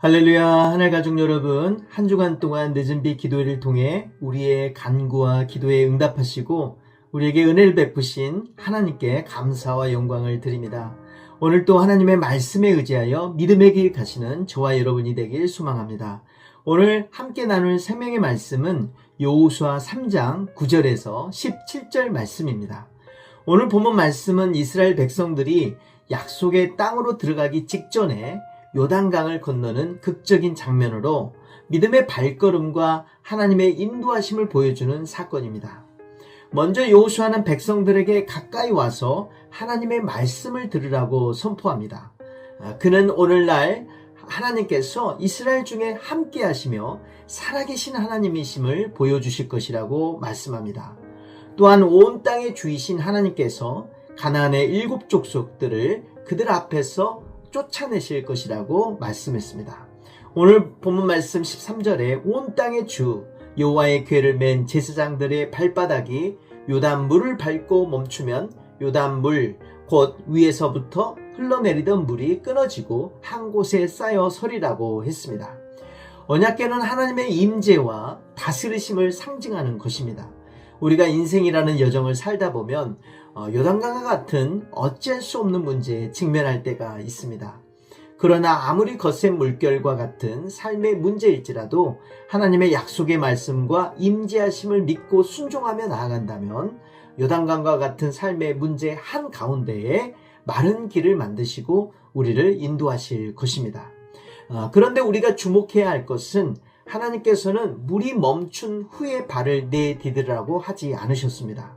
할렐루야. 하늘 가족 여러분, 한 주간 동안 늦은 비 기도회를 통해 우리의 간구와 기도에 응답하시고 우리에게 은혜를 베푸신 하나님께 감사와 영광을 드립니다. 오늘 또 하나님의 말씀에 의지하여 믿음의 길 가시는 저와 여러분이 되길 소망합니다. 오늘 함께 나눌 생명의 말씀은 여호수아 3장 9절에서 17절 말씀입니다. 오늘 본문 말씀은 이스라엘 백성들이 약속의 땅으로 들어가기 직전에 요단강을 건너는 극적인 장면으로 믿음의 발걸음과 하나님의 인도하심을 보여주는 사건입니다. 먼저 여호수아는 백성들에게 가까이 와서 하나님의 말씀을 들으라고 선포합니다. 그는 오늘날 하나님께서 이스라엘 중에 함께 하시며 살아계신 하나님이심을 보여주실 것이라고 말씀합니다. 또한 온 땅의 주이신 하나님께서 가나안의 7 족속들을 그들 앞에서 쫓아내실 것이라고 말씀했습니다. 오늘 본문 말씀 13절에 온 땅의 주 여호와의 궤를 맨 제사장들의 발바닥이 요단 물을 밟고 멈추면 요단 물 곧 위에서부터 흘러내리던 물이 끊어지고 한 곳에 쌓여 서리라고 했습니다. 언약궤는 하나님의 임재와 다스리심을 상징하는 것입니다. 우리가 인생이라는 여정을 살다 보면 요단강과 같은 어찌할 수 없는 문제에 직면할 때가 있습니다. 그러나 아무리 거센 물결과 같은 삶의 문제일지라도 하나님의 약속의 말씀과 임재하심을 믿고 순종하며 나아간다면 요단강과 같은 삶의 문제 한가운데에 마른 길을 만드시고 우리를 인도하실 것입니다. 그런데 우리가 주목해야 할 것은 하나님께서는 물이 멈춘 후에 발을 내디디라고 하지 않으셨습니다.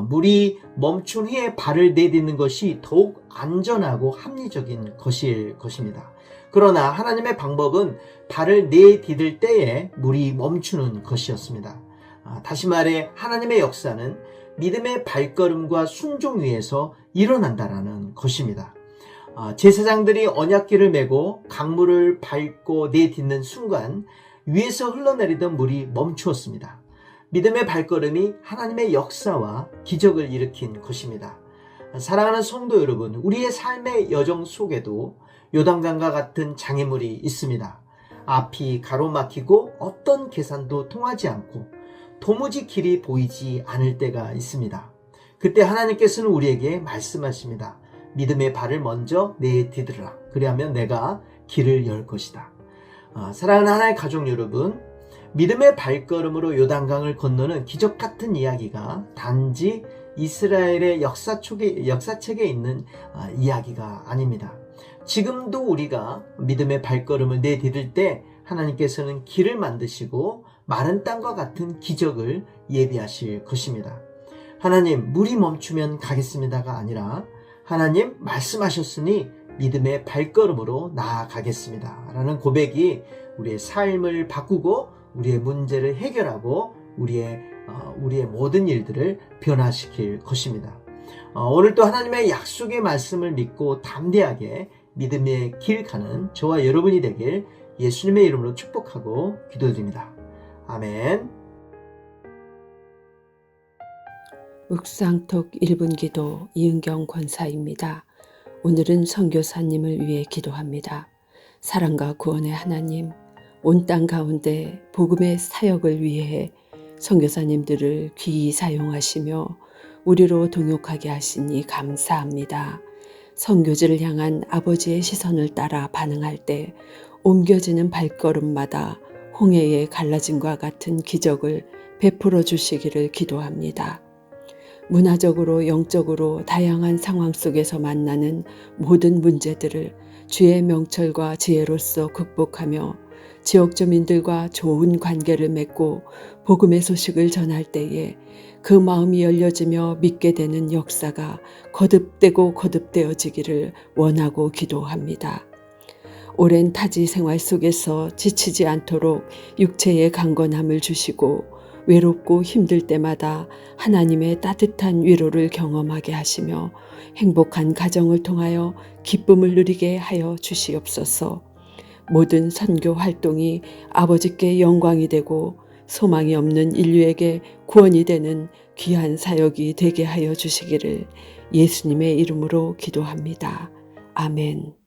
물이 멈춘 후에 발을 내딛는 것이 더욱 안전하고 합리적인 것일 것입니다. 그러나 하나님의 방법은 발을 내디딜 때에 물이 멈추는 것이었습니다. 다시 말해 하나님의 역사는 믿음의 발걸음과 순종 위에서 일어난다라는 것입니다. 제사장들이 언약궤를 메고 강물을 밟고 내딛는 순간 위에서 흘러내리던 물이 멈추었습니다. 믿음의 발걸음이 하나님의 역사와 기적을 일으킨 것입니다. 사랑하는 성도 여러분, 우리의 삶의 여정 속에도 요단강과 같은 장애물이 있습니다. 앞이 가로막히고 어떤 계산도 통하지 않고 도무지 길이 보이지 않을 때가 있습니다. 그때 하나님께서는 우리에게 말씀하십니다. 믿음의 발을 먼저 내디디라. 그리하면 내가 길을 열 것이다. 사랑하는 하나님의 가족 여러분, 믿음의 발걸음으로 요단강을 건너는 기적 같은 이야기가 단지 이스라엘의 역사책에 있는 이야기가 아닙니다. 지금도 우리가 믿음의 발걸음을 내디딜 때 하나님께서는 길을 만드시고 마른 땅과 같은 기적을 예비하실 것입니다. 하나님, 물이 멈추면 가겠습니다가 아니라 하나님 말씀하셨으니 믿음의 발걸음으로 나아가겠습니다 라는 고백이 우리의 삶을 바꾸고 우리의 문제를 해결하고 우리의 모든 일들을 변화시킬 것입니다. 오늘 또 하나님의 약속의 말씀을 믿고 담대하게 믿음의 길 가는 저와 여러분이 되길 예수님의 이름으로 축복하고 기도드립니다. 아멘. 묵상톡 1분 기도 이은경 권사입니다. 오늘은 선교사님을 위해 기도합니다. 사랑과 구원의 하나님, 온 땅 가운데 복음의 사역을 위해 선교사님들을 귀히 사용하시며 우리로 동역하게 하시니 감사합니다. 선교지를 향한 아버지의 시선을 따라 반응할 때 옮겨지는 발걸음마다 홍해의 갈라짐과 같은 기적을 베풀어 주시기를 기도합니다. 문화적으로 영적으로 다양한 상황 속에서 만나는 모든 문제들을 주의 명철과 지혜로서 극복하며 지역 주민들과 좋은 관계를 맺고 복음의 소식을 전할 때에 그 마음이 열려지며 믿게 되는 역사가 거듭되고 거듭되어지기를 원하고 기도합니다. 오랜 타지 생활 속에서 지치지 않도록 육체의 강건함을 주시고 외롭고 힘들 때마다 하나님의 따뜻한 위로를 경험하게 하시며 행복한 가정을 통하여 기쁨을 누리게 하여 주시옵소서. 모든 선교 활동이 아버지께 영광이 되고 소망이 없는 인류에게 구원이 되는 귀한 사역이 되게 하여 주시기를 예수님의 이름으로 기도합니다. 아멘.